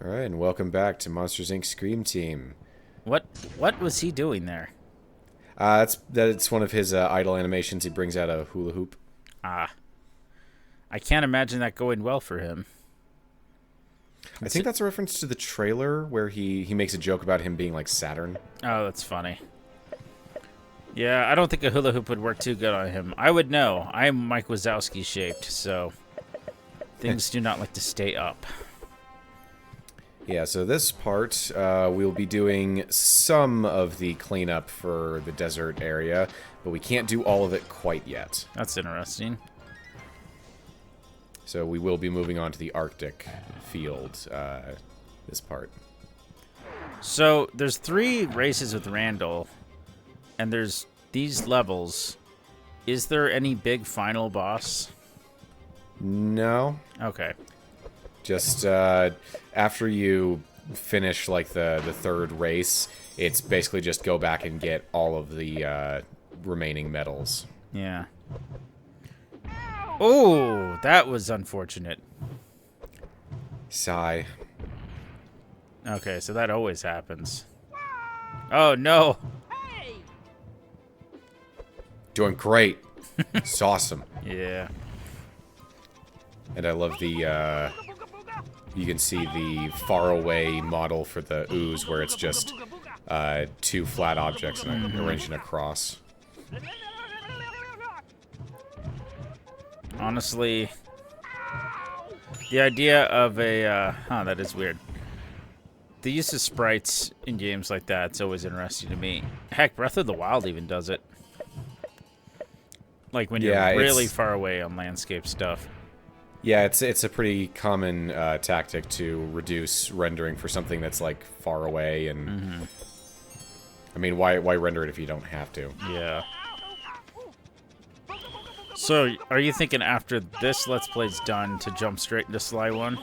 Alright, and welcome back to Monsters Inc. Scream Team. What was he doing there? It's one of his idle animations. He brings out a hula hoop. Ah, I can't imagine that going well for him. I think that's a reference to the trailer where he makes a joke about him being like Saturn. Oh, that's funny. Yeah, I don't think a hula hoop would work too good on him. I would know. I'm Mike Wazowski shaped, so things do not like to stay up. Yeah, so this part, we'll be doing some of the cleanup for the desert area, but we can't do all of it quite yet. That's interesting. So we will be moving on to the Arctic field, this part. So there's 3 races with Randall, and there's these levels. Is there any big final boss? No. Okay. Just after you finish like the third race, it's basically just go back and get all of the remaining medals. Yeah. Oh, that was unfortunate. Sigh. Okay, so that always happens. Oh, no. Doing great. It's awesome. Yeah. And I love the, you can see the faraway model for the ooze where it's just 2 flat objects and arranged in a cross. Honestly, the idea of a, that is weird. The use of sprites in games like that's always interesting to me. Heck, Breath of the Wild even does it. Like when you're really far away on landscape stuff. Yeah, it's a pretty common tactic to reduce rendering for something that's like far away, and I mean, why render it if you don't have to? Yeah. So, are you thinking after this Let's Play's done to jump straight into Sly 1?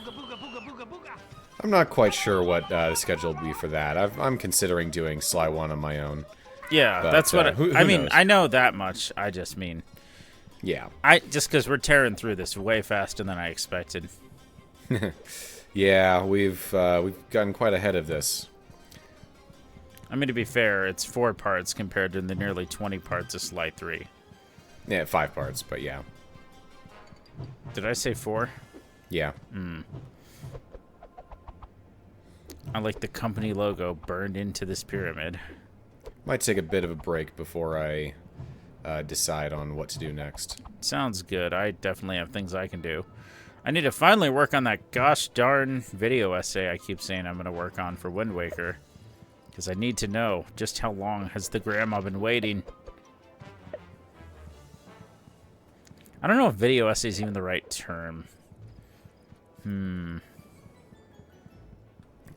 I'm not quite sure what the schedule will be for that. I'm considering doing Sly 1 on my own. Yeah, But, that's what who I mean. knows? I know that much. I just mean, Yeah. just because we're tearing through this way faster than I expected. Yeah, we've gotten quite ahead of this. I mean, to be fair, it's 4 parts compared to the nearly 20 parts of Sly 3. Yeah, 5 parts, but yeah. Did I say 4? Yeah. I like the company logo burned into this pyramid. Might take a bit of a break before I decide on what to do next. Sounds good. I definitely have things I can do. I need to finally work on that gosh darn video essay I keep saying I'm going to work on for Wind Waker. Because I need to know just how long has the grandma been waiting. I don't know if video essay is even the right term.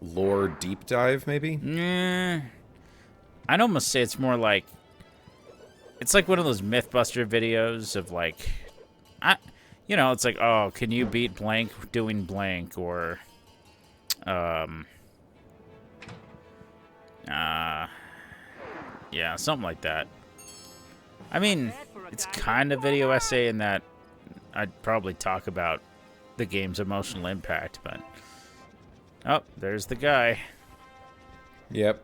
Lore deep dive, maybe? I'd almost say it's more like... It's like one of those Mythbuster videos of like... it's like, oh, can you beat blank doing blank? Or... yeah, something like that. I mean, it's kind of video essay in that I'd probably talk about the game's emotional impact, but... Oh, there's the guy. Yep.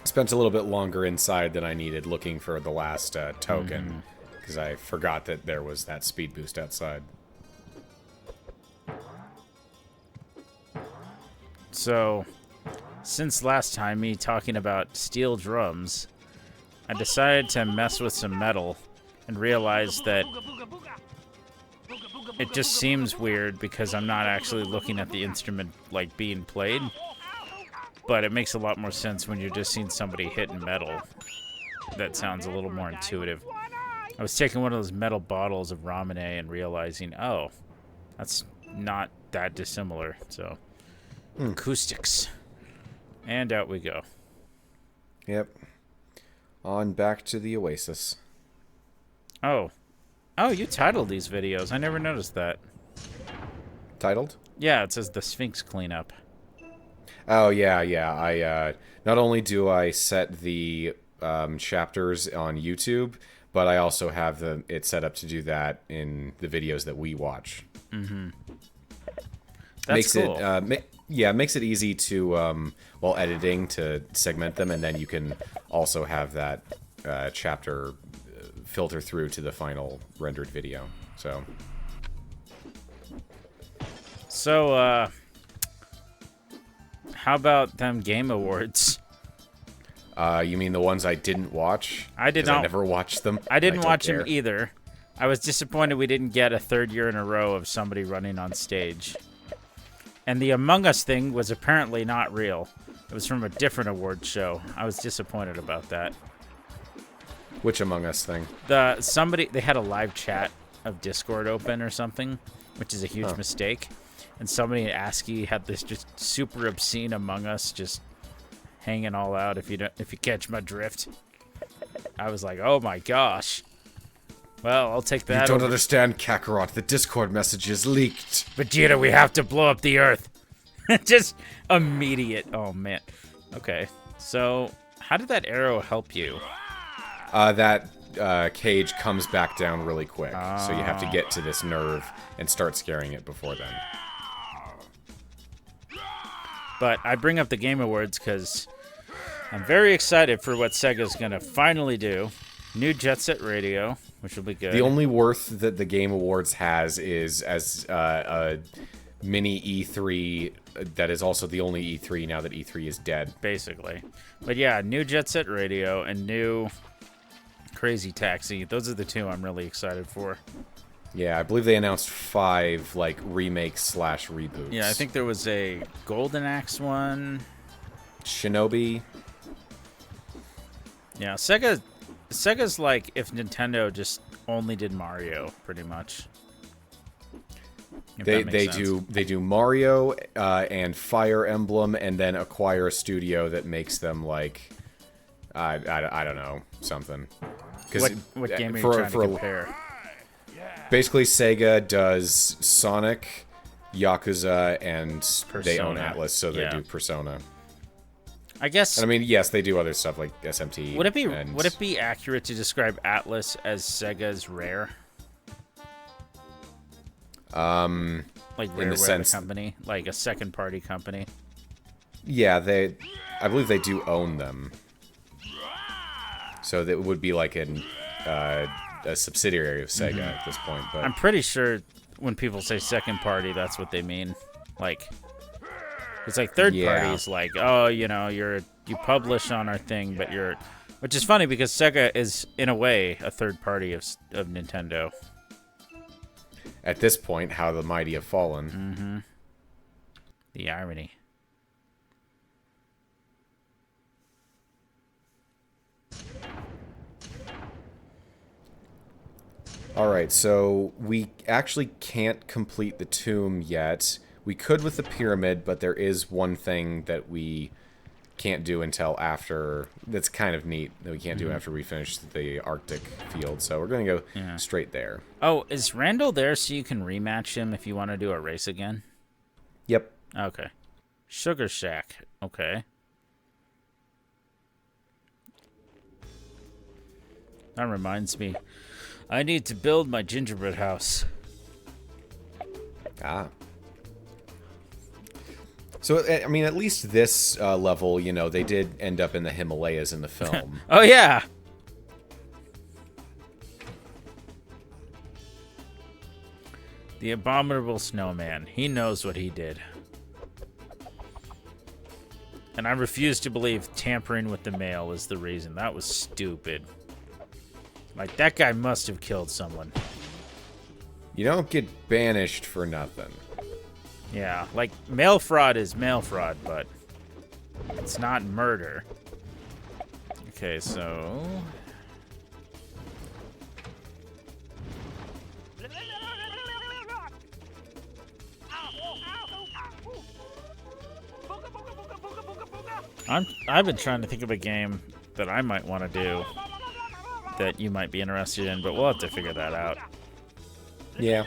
Spent a little bit longer inside than I needed looking for the last token, because I forgot that there was that speed boost outside. So, since last time me talking about steel drums, I decided to mess with some metal and realized that it just seems weird because I'm not actually looking at the instrument like being played. But it makes a lot more sense when you're just seeing somebody hitting metal. That sounds a little more intuitive. I was taking one of those metal bottles of Ramune and realizing, oh, that's not that dissimilar. So, acoustics. And out we go. Yep. On back to the Oasis. Oh, you titled these videos. I never noticed that. Titled? Yeah, it says the Sphynx cleanup. Oh, yeah. I, not only do I set the chapters on YouTube, but I also have it set up to do that in the videos that we watch. That's cool. Makes it easy to while editing to segment them, and then you can also have that chapter filter through to the final rendered video. So, how about them Game Awards? You mean the ones I didn't watch? I did not. I never watched them. I didn't watch them either. I was disappointed we didn't get a third year in a row of somebody running on stage. And the Among Us thing was apparently not real. It was from a different award show. I was disappointed about that. Which Among Us thing? They had a live chat of Discord open or something, which is a huge mistake. And somebody at ASCII had this just super obscene Among Us just hanging all out. If you catch my drift, I was like, oh my gosh. Well, I'll take that. You don't understand, Kakarot. The Discord message is leaked. Vegeta, we have to blow up the Earth. Just immediate. Oh, man. Okay. So, how did that arrow help you? That cage comes back down really quick. So you have to get to this nerve and start scaring it before then. But I bring up the Game Awards because I'm very excited for what Sega's going to finally do. New Jet Set Radio, which will be good. The only worth that the Game Awards has is as a mini E3 that is also the only E3 now that E3 is dead. Basically. But yeah, new Jet Set Radio and new Crazy Taxi. Those are the two I'm really excited for. Yeah, I believe they announced 5 like remakes / reboots. Yeah, I think there was a Golden Axe one. Shinobi. Yeah, Sega's like if Nintendo just only did Mario, pretty much. They do Mario and Fire Emblem, and then acquire a studio that makes them like I don't know, something. What game are you trying to compare? Basically, Sega does Sonic, Yakuza, and Persona. They own Atlas, so they do Persona. I guess. And I mean, yes, they do other stuff like SMT. Would it be accurate to describe Atlas as Sega's Rare? Like Rare, in the sense, company, like a second-party company. Yeah, I believe they do own them. So that would be like a subsidiary of Sega at this point. But I'm pretty sure when people say second-party, that's what they mean. Like, it's like third party is like, oh, you know, you publish on our thing, but which is funny because Sega is in a way a third party of Nintendo. At this point, how the mighty have fallen. Mm-hmm. The irony. Alright, so we actually can't complete the tomb yet. We could with the pyramid, but there is one thing that we can't do until after. That's kind of neat that we can't do after we finish the Arctic field. So we're going to go straight there. Oh, is Randall there so you can rematch him if you want to do a race again? Yep. Okay. Sugar Shack. Okay. That reminds me. I need to build my gingerbread house. Ah. So, I mean, at least this level, you know, they did end up in the Himalayas in the film. Oh, yeah. The abominable snowman. He knows what he did. And I refuse to believe tampering with the mail is the reason. That was stupid. Like, that guy must have killed someone. You don't get banished for nothing. Yeah, like, mail fraud is mail fraud, but it's not murder. Okay, so... I've been trying to think of a game that I might want to do that you might be interested in, but we'll have to figure that out. Yeah.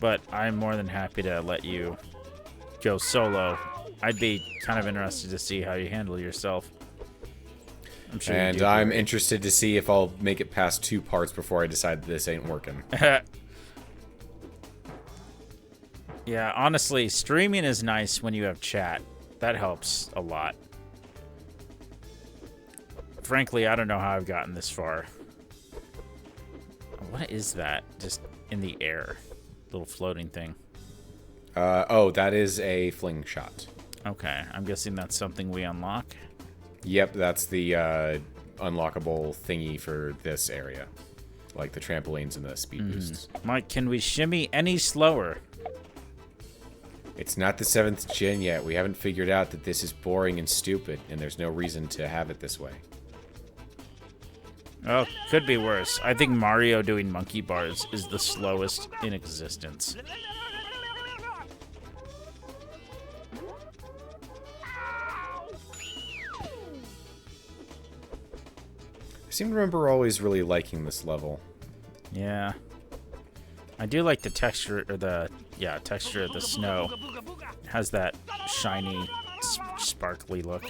But I'm more than happy to let you go solo. I'd be kind of interested to see how you handle yourself. I'm sure and I'm interested to see if I'll make it past 2 parts before I decide that this ain't working. Yeah, honestly, streaming is nice when you have chat. That helps a lot. Frankly, I don't know how I've gotten this far. What is that? Just in the air. Little floating thing. Oh, that is a fling shot. Okay, I'm guessing that's something we unlock. Yep, that's the unlockable thingy for this area. Like the trampolines and the speed boosts. Mike, can we shimmy any slower? It's not the 7th gen yet. We haven't figured out that this is boring and stupid, and there's no reason to have it this way. Oh, could be worse. I think Mario doing monkey bars is the slowest in existence. I seem to remember always really liking this level. Yeah. I do like the texture, or the, texture of the snow. It has that shiny, sparkly look.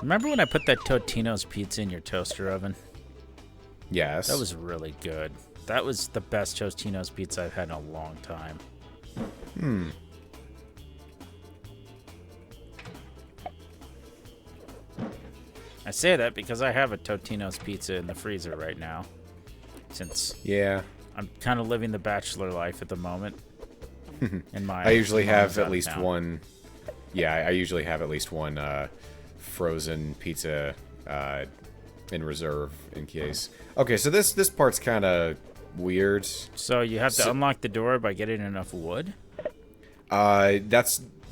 Remember when I put that Totino's pizza in your toaster oven? Yes. That was really good. That was the best Totino's pizza I've had in a long time. I say that because I have a Totino's pizza in the freezer right now. Since I'm kind of living the bachelor life at the moment. In my I usually have at least town. one. Yeah, I usually have at least one frozen pizza in reserve in case. Okay, so this part's kind of weird. So you have to unlock the door by getting enough wood?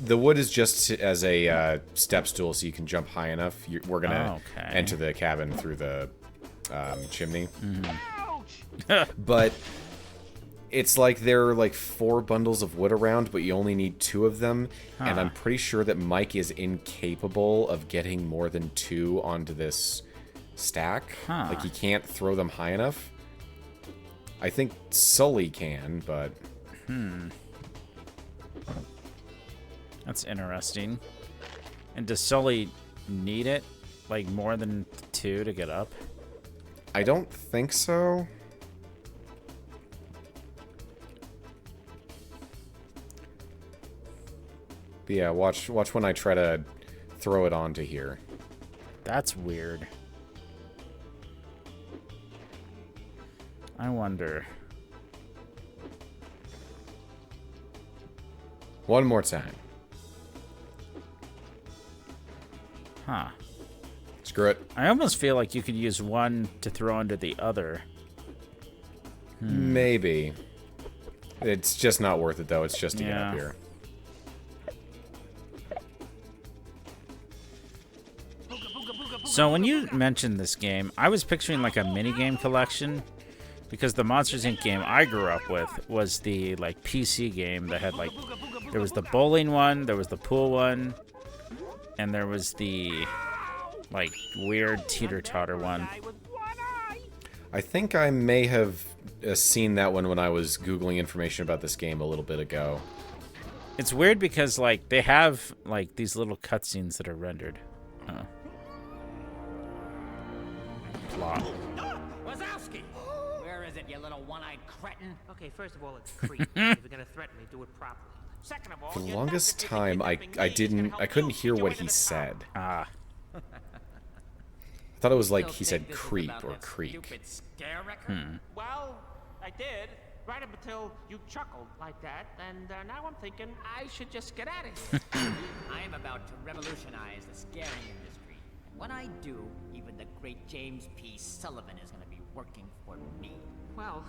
The wood is just as a step stool, so you can jump high enough. We're gonna enter the cabin through the chimney. But it's like there are like 4 bundles of wood around, but you only need 2 of them. And I'm pretty sure that Mike is incapable of getting more than 2 onto this stack. Like he can't throw them high enough. I think Sully can, but... That's interesting. And does Sully need it? Like more than 2 to get up? I don't think so. But yeah, watch when I try to throw it onto here. That's weird. I wonder. One more time. Huh. Screw it. I almost feel like you could use one to throw into the other. Maybe. It's just not worth it, though. It's just to get up here. So when you mentioned this game, I was picturing like a minigame collection, because the Monsters Inc. game I grew up with was the like PC game that had like, there was the bowling one, there was the pool one, and there was the like weird teeter-totter one. I think I may have seen that one when I was Googling information about this game a little bit ago. It's weird because like they have like these little cutscenes that are rendered. Plot. Wazowski! Where is it, you little one-eyed cretin? Okay, first of all, it's creep. If you're gonna threaten me, do it properly. Second of all, For the longest time, I couldn't hear what he said. I thought it was like he said creep or creek. Well, I did. Right up until you chuckled like that, and now I'm thinking I should just get out of here. I am about to revolutionize the scaring industry. And when I do, even the great James P. Sullivan is going to be working for me. Well,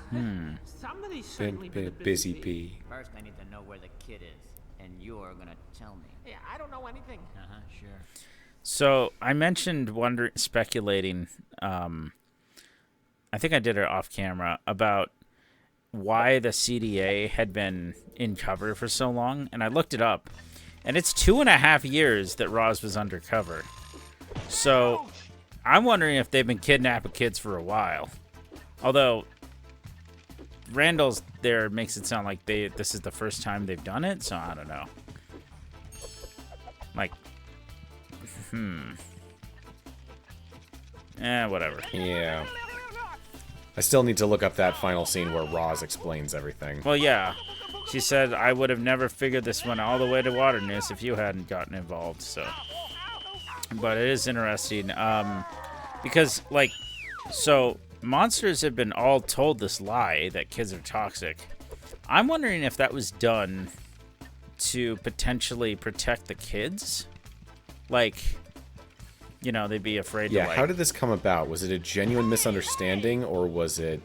somebody's certainly been a busy bee. First, I need to know where the kid is, and you're going to tell me. Yeah, I don't know anything. Sure. So I mentioned speculating. I think I did it off camera about why the CDA had been in cover for so long, and I looked it up, and it's 2.5 years that Roz was undercover. So I'm wondering if they've been kidnapping kids for a while. Although Randall's there makes it sound like this is the first time they've done it, so I don't know. Like, whatever. Yeah. I still need to look up that final scene where Roz explains everything. Well, yeah. She said, I would have never figured this one all the way to Waterness if you hadn't gotten involved, so. But it is interesting, because, like, so monsters have been all told this lie that kids are toxic. I'm wondering if that was done to potentially protect the kids. Like, you know, they'd be afraid to, like... how did this come about? Was it a genuine misunderstanding, or was it...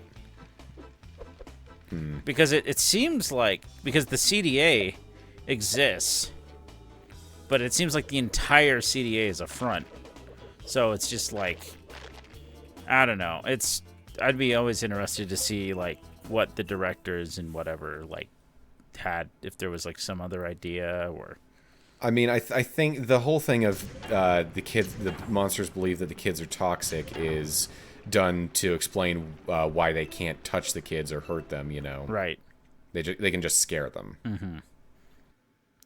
Because it seems like... Because the CDA exists, but it seems like the entire CDA is a front. So it's just like... I don't know. I'd be always interested to see, like, what the directors and whatever, like, had, if there was, like, some other idea, or... I mean, I think the whole thing of the monsters believe that the kids are toxic is done to explain why they can't touch the kids or hurt them, you know? Right. They can just scare them. Mm-hmm.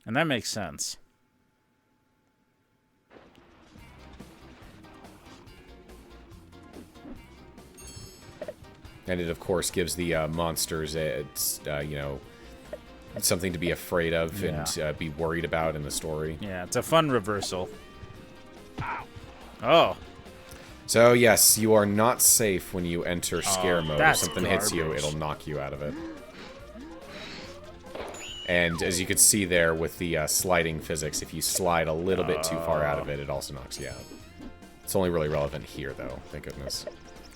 And that makes sense. And it, of course, gives the monsters, you know, something to be afraid of and be worried about in the story. Yeah, it's a fun reversal. Oh. So, yes, you are not safe when you enter scare mode. If something hits you, garbage. it'll knock you out of it. And as you can see there with the sliding physics, if you slide a little bit too far out of it, it also knocks you out. It's only really relevant here, though. Thank goodness.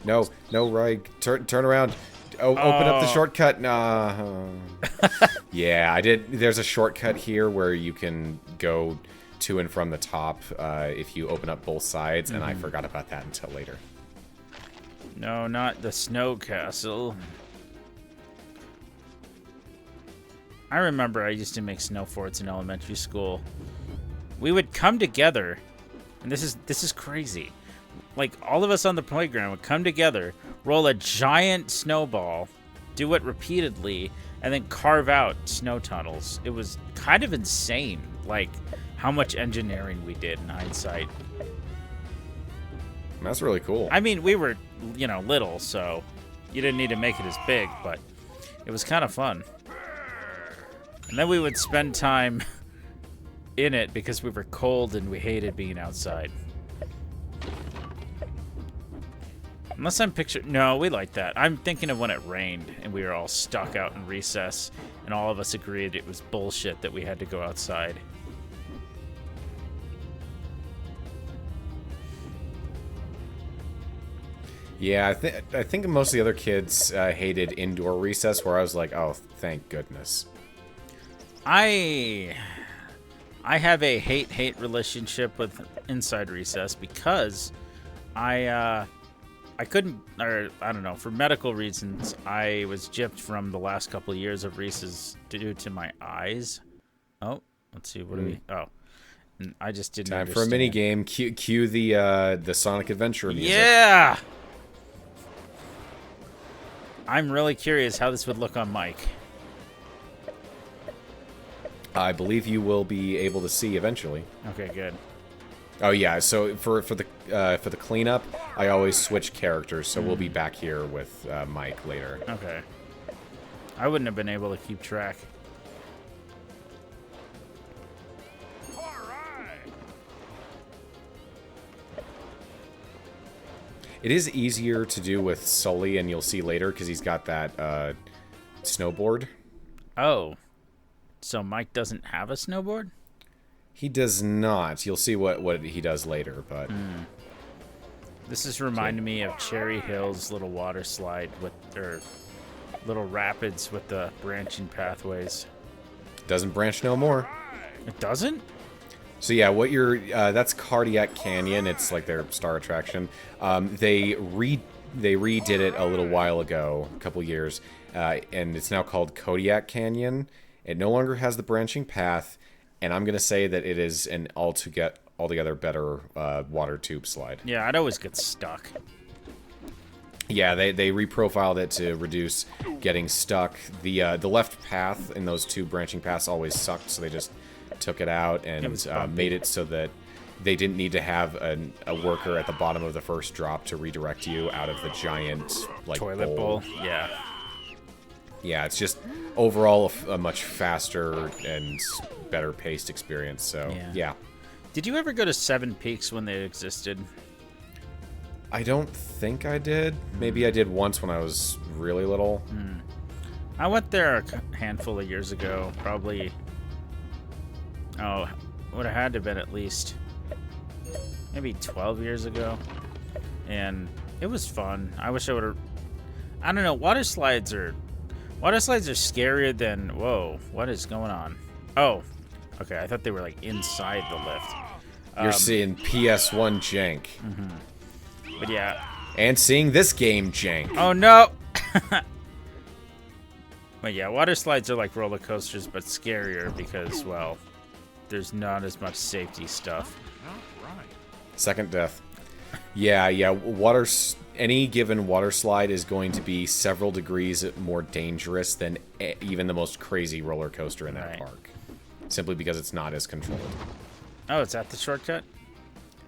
No, Ryan, turn around. Open up the shortcut. Nah. Yeah, I did. There's a shortcut here where you can go to and from the top if you open up both sides, and I forgot about that until later. No, not the snow castle. I remember I used to make snow forts in elementary school. We would come together, and this is crazy. Like, all of us on the playground would come together, roll a giant snowball, do it repeatedly, and then carve out snow tunnels. It was kind of insane, like, how much engineering we did in hindsight. That's really cool. I mean, we were, you know, little, so you didn't need to make it as big, but it was kind of fun. And then we would spend time in it because we were cold and we hated being outside. Unless I'm picturing... No, we like that. I'm thinking of when it rained and we were all stuck out in recess and all of us agreed it was bullshit that we had to go outside. Yeah, I think most of the other kids hated indoor recess, where I was like, oh, thank goodness. I have a hate-hate relationship with inside recess because I couldn't, or I don't know, for medical reasons, I was gypped from the last couple of years of recess due to my eyes. Oh, let's see, what do we, oh. And I just didn't Time understand. for a mini game. Cue the Sonic Adventure music. Yeah! I'm really curious how this would look on mic. I believe you will be able to see eventually. Okay, good. Oh yeah, so for the cleanup, I always switch characters, so we'll be back here with Mike later. Okay. I wouldn't have been able to keep track. It is easier to do with Sully, and you'll see later, because he's got that snowboard. Oh. So Mike doesn't have a snowboard? He does not. You'll see what he does later, but... This is reminding me of Cherry Hill's little water slide with, or little rapids with the branching pathways. Doesn't branch no more. It doesn't? So yeah, what you're that's Cardiac Canyon. It's like their star attraction. They redid it a little while ago, a couple years, and it's now called Kodiak Canyon. It no longer has the branching path, and I'm gonna say that it is an altogether better water tube slide. Yeah, I'd always get stuck. Yeah, they reprofiled it to reduce getting stuck. The left path in those two branching paths always sucked, so they just took it out and made it so that they didn't need to have a worker at the bottom of the first drop to redirect you out of the giant like Toilet bowl. Yeah. Yeah, it's just overall a much faster and better paced experience. So yeah. Did you ever go to Seven Peaks when they existed? I don't think I did. Maybe I did once when I was really little. I went there a handful of years ago, probably. Oh, would have had to have been at least maybe 12 years ago, and it was fun. I wish I would have. I don't know. Water slides are scarier than. Whoa, what is going on? Oh, okay. I thought they were like inside the lift. You're seeing PS1 jank. But yeah. And seeing this game jank. Oh no. But yeah, water slides are like roller coasters, but scarier because, well, there's not as much safety stuff. Second death. Yeah. Any given water slide is going to be several degrees more dangerous than even the most crazy roller coaster in that park. Simply because it's not as controlled. Oh, it's at the shortcut?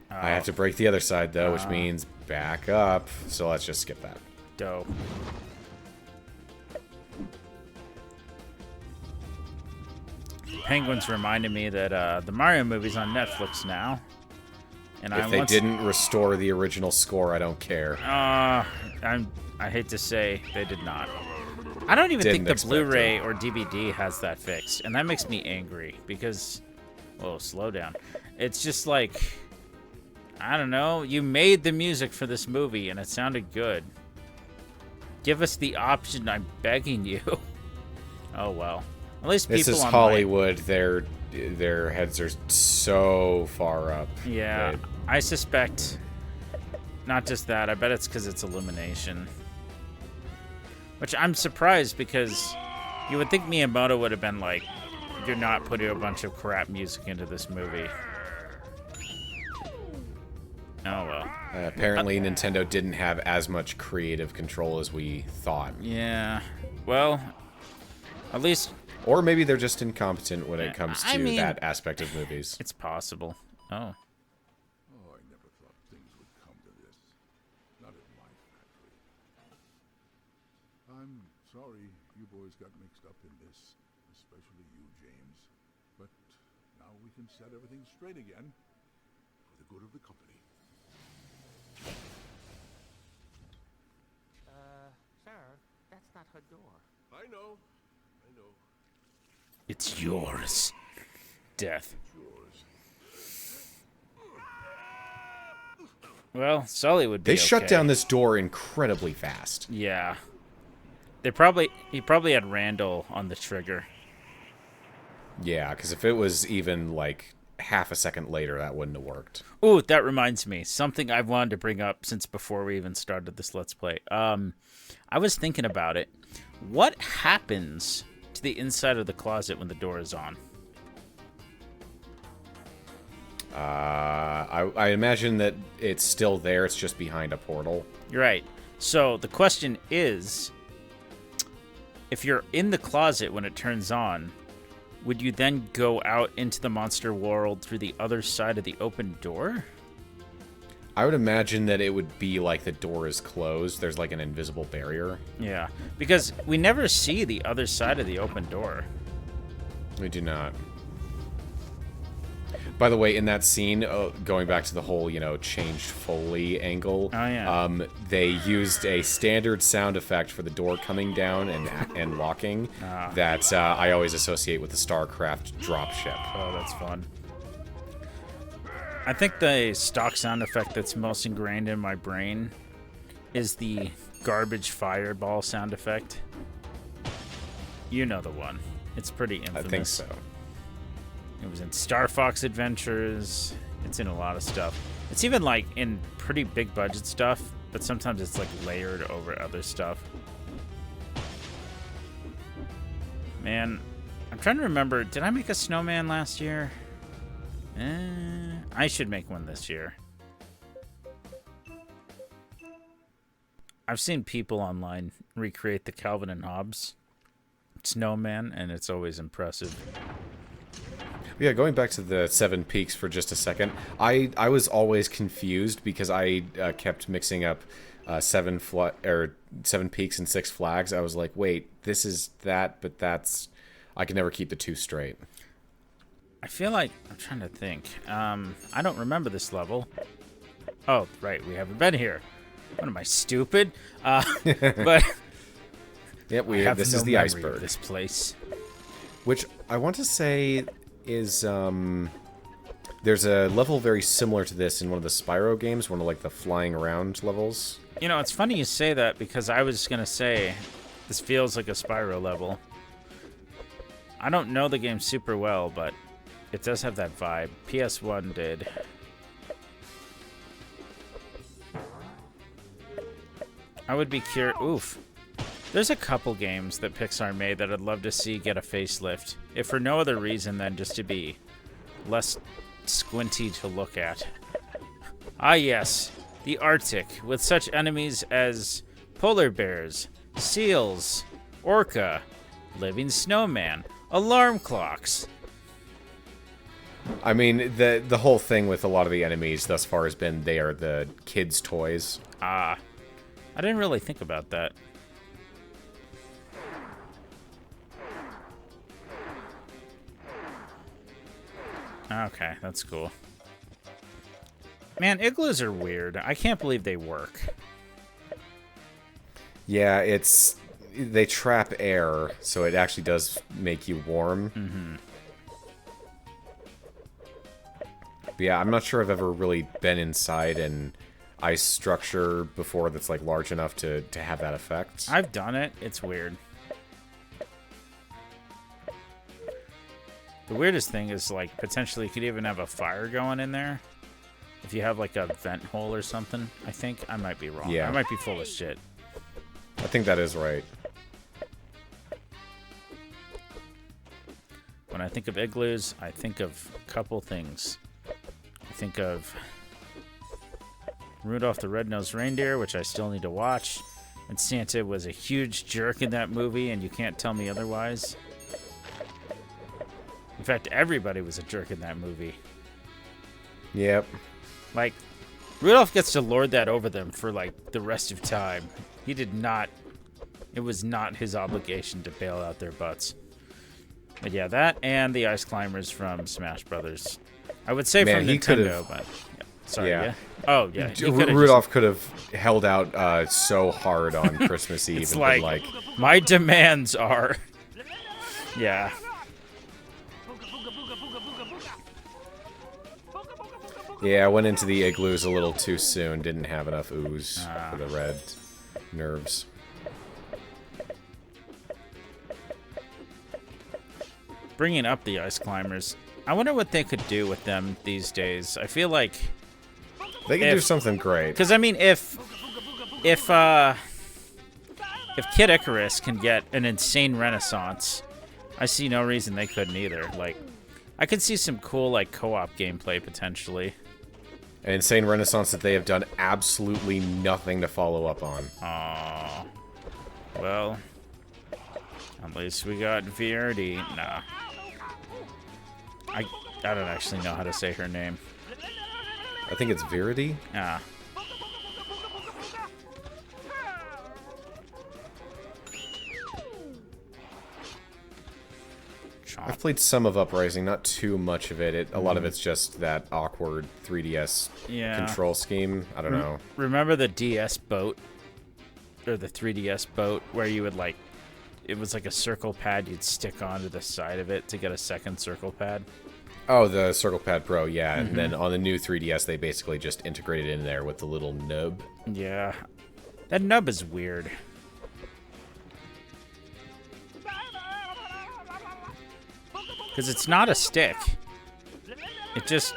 I have to break the other side, though, which means back up. So let's just skip that. Dope. Penguins reminded me that the Mario movie's on Netflix now. And if they didn't restore the original score, I don't care. I hate to say they did not. I don't even think the Blu-ray or DVD has that fixed, and that makes me angry because, whoa, slow down. It's just like, I don't know. You made the music for this movie, and it sounded good. Give us the option. I'm begging you. Oh well. At least people. This is Hollywood. Their heads are so far up. Yeah, I suspect. Not just that. I bet it's because it's Illumination. Which I'm surprised because you would think Miyamoto would have been like, "You're not putting a bunch of crap music into this movie." Oh well. Apparently, Nintendo didn't have as much creative control as we thought. Yeah. Well, at least. Or maybe they're just incompetent when it comes to that aspect of movies. It's possible. Oh. Oh, I never thought things would come to this. Not at my factory. I'm sorry you boys got mixed up in this, especially you, James. But now we can set everything straight again for the good of the company. Sir, that's not her door. I know. It's yours. Death. Well, Sully would be They shut down this door incredibly fast. Yeah. He probably had Randall on the trigger. Yeah, because if it was even like half a second later, that wouldn't have worked. Ooh, that reminds me. Something I've wanted to bring up since before we even started this Let's Play. I was thinking about it. What happens to the inside of the closet when the door is on? I imagine that it's still there. It's just behind a portal. You're right. So the question is, if you're in the closet when it turns on, would you then go out into the monster world through the other side of the open door? I would imagine that it would be like the door is closed. There's like an invisible barrier. Yeah, because we never see the other side of the open door. We do not. By the way, in that scene, going back to the whole, changed Foley angle, they used a standard sound effect for the door coming down and locking that I always associate with the StarCraft dropship. Oh, that's fun. I think the stock sound effect that's most ingrained in my brain is the garbage fireball sound effect. You know the one. It's pretty infamous. I think so. It was in Star Fox Adventures. It's in a lot of stuff. It's even like in pretty big budget stuff, but sometimes it's like layered over other stuff. Man, I'm trying to remember. Did I make a snowman last year? I should make one this year. I've seen people online recreate the Calvin and Hobbes snowman, and it's always impressive. Yeah, going back to the 7 peaks for just a second, I was always confused because I kept mixing up 7 peaks and 6 flags. I was like, wait, this is that, but that's... I can never keep the 2 straight. I feel like... I'm trying to think. I don't remember this level. Oh, right, we haven't been here. What am I, stupid? But... Yep, this is the Iceberg. This place. Which I want to say is... there's a level very similar to this in one of the Spyro games, one of like the flying around levels. You know, it's funny you say that because I was going to say this feels like a Spyro level. I don't know the game super well, but it does have that vibe. PS1 did. I would be curious. Oof. There's a couple games that Pixar made that I'd love to see get a facelift, if for no other reason than just to be less squinty to look at. Ah yes, the Arctic, with such enemies as polar bears, seals, orca, living snowman, alarm clocks. I mean, the whole thing with a lot of the enemies thus far has been they are the kids' toys. Ah, I didn't really think about that. Okay, that's cool. Man, igloos are weird. I can't believe they work. Yeah, they trap air, so it actually does make you warm. Mm-hmm. But yeah, I'm not sure I've ever really been inside an ice structure before that's like large enough to have that effect. I've done it. It's weird. The weirdest thing is, like, potentially you could even have a fire going in there. If you have, like, a vent hole or something, I think. I might be wrong. Yeah. I might be full of shit. I think that is right. When I think of igloos, I think of a couple things. I think of Rudolph the Red-Nosed Reindeer, which I still need to watch. And Santa was a huge jerk in that movie, and you can't tell me otherwise. In fact, everybody was a jerk in that movie. Yep. Like, Rudolph gets to lord that over them for, like, the rest of time. He did not... It was not his obligation to bail out their butts. But yeah, that and the Ice Climbers from Smash Brothers. I would say Man, from he Nintendo, but... Yeah. Sorry, Yeah. yeah? Oh, yeah. Rudolph could have held out so hard on Christmas Eve. It's and like, been like, my demands are... Yeah. yeah, I went into the igloos a little too soon. Didn't have enough ooze for the red nerves. Bringing up the Ice Climbers, I wonder what they could do with them these days. I feel like... They can do something great. Because, I mean, if Kid Icarus can get an insane renaissance, I see no reason they couldn't either. Like, I could see some cool, like, co-op gameplay, potentially. An insane renaissance that they have done absolutely nothing to follow up on. Aww. Well, at least we got Verity. Nah. I don't actually know how to say her name. I think it's Verity. Ah. I've played some of Uprising, not too much of it. A lot of it's just that awkward 3DS control scheme. I don't know. Remember the DS boat? Or the 3DS boat where you would, like... It was like a circle pad you'd stick onto the side of it to get a second circle pad. Oh, the Circle Pad Pro, yeah. And then on the new 3DS, they basically just integrated in there with the little nub. Yeah. That nub is weird. Because it's not a stick. It just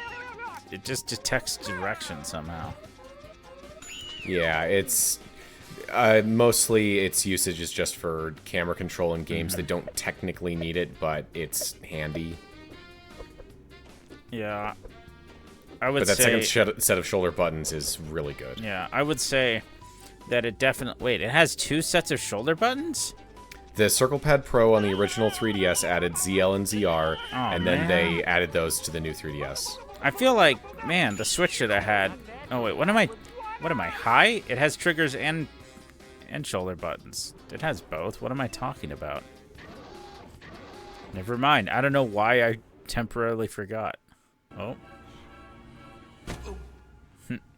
detects direction somehow. Yeah, it's... mostly its usage is just for camera control in games that don't technically need it, but it's handy. Yeah. I would But that say... second set of shoulder buttons is really good. Yeah, I would say that it definitely... Wait, it has 2 sets of shoulder buttons? The Circle Pad Pro on the original 3DS added ZL and ZR, and then man. they added those to the new 3DS. I feel like, man, the Switch should have had... Oh, wait, what am I... High? It has triggers and shoulder buttons. It has both. What am I talking about? Never mind. I don't know why I temporarily forgot. Oh.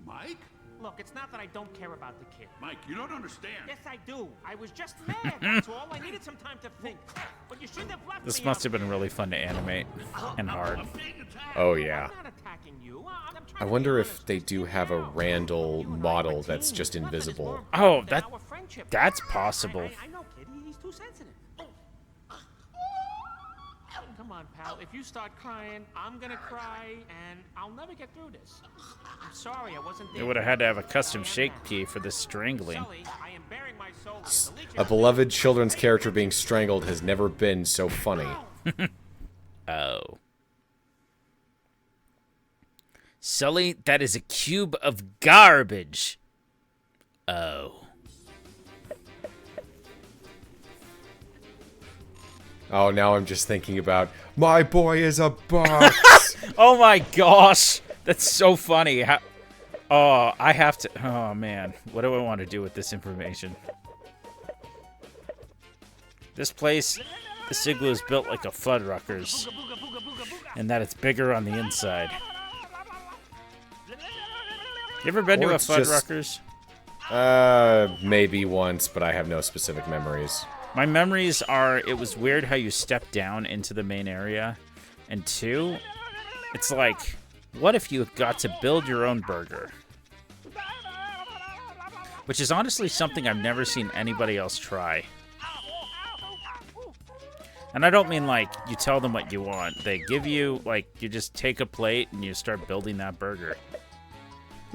Mike? Look, it's not that I don't care about the kid. Mike, you don't understand. Yes, I do. I was just mad, that's all. I needed some time to think. But you shouldn't have left This me must out have been really fun to animate and hard. Oh, yeah. I'm not attacking you. I'm trying I to wonder be if honest they with do you. have a Randall model that's just Nothing is invisible. more Oh, important than that- our friendship. that's possible. I know, kid. He's too sensitive. Come on, pal. If you start crying, I'm gonna cry, and I'll never get through this. I'm sorry, I wasn't there. They would have had to have a custom shake key for the strangling. Sully, I am bearing my soul to the Legion A of beloved children's character being strangled has never been so funny. Oh. Sully, that is a cube of garbage. Oh. Oh, now I'm just thinking about, my boy is a box! Oh my gosh. That's so funny. Oh, I have to... Oh, man. What do I want to do with this information? This place, this igloo is built like a Fuddruckers. And that it's bigger on the inside. You ever been Or to a it's just- Fuddruckers? Maybe once, but I have no specific memories. My memories are, it was weird how you step down into the main area. And 2, it's like, what if you got to build your own burger? Which is honestly something I've never seen anybody else try. And I don't mean like, you tell them what you want. They give you, like, you just take a plate and you start building that burger.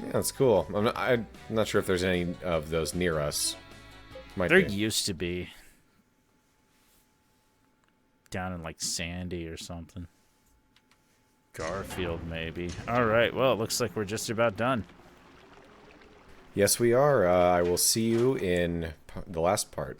Yeah, that's cool. I'm not sure if there's any of those near us. Might There be. used to be. Down in like Sandy or something. Garfield, maybe. Alright, well, it looks like we're just about done. Yes, we are. I will see you in the last part.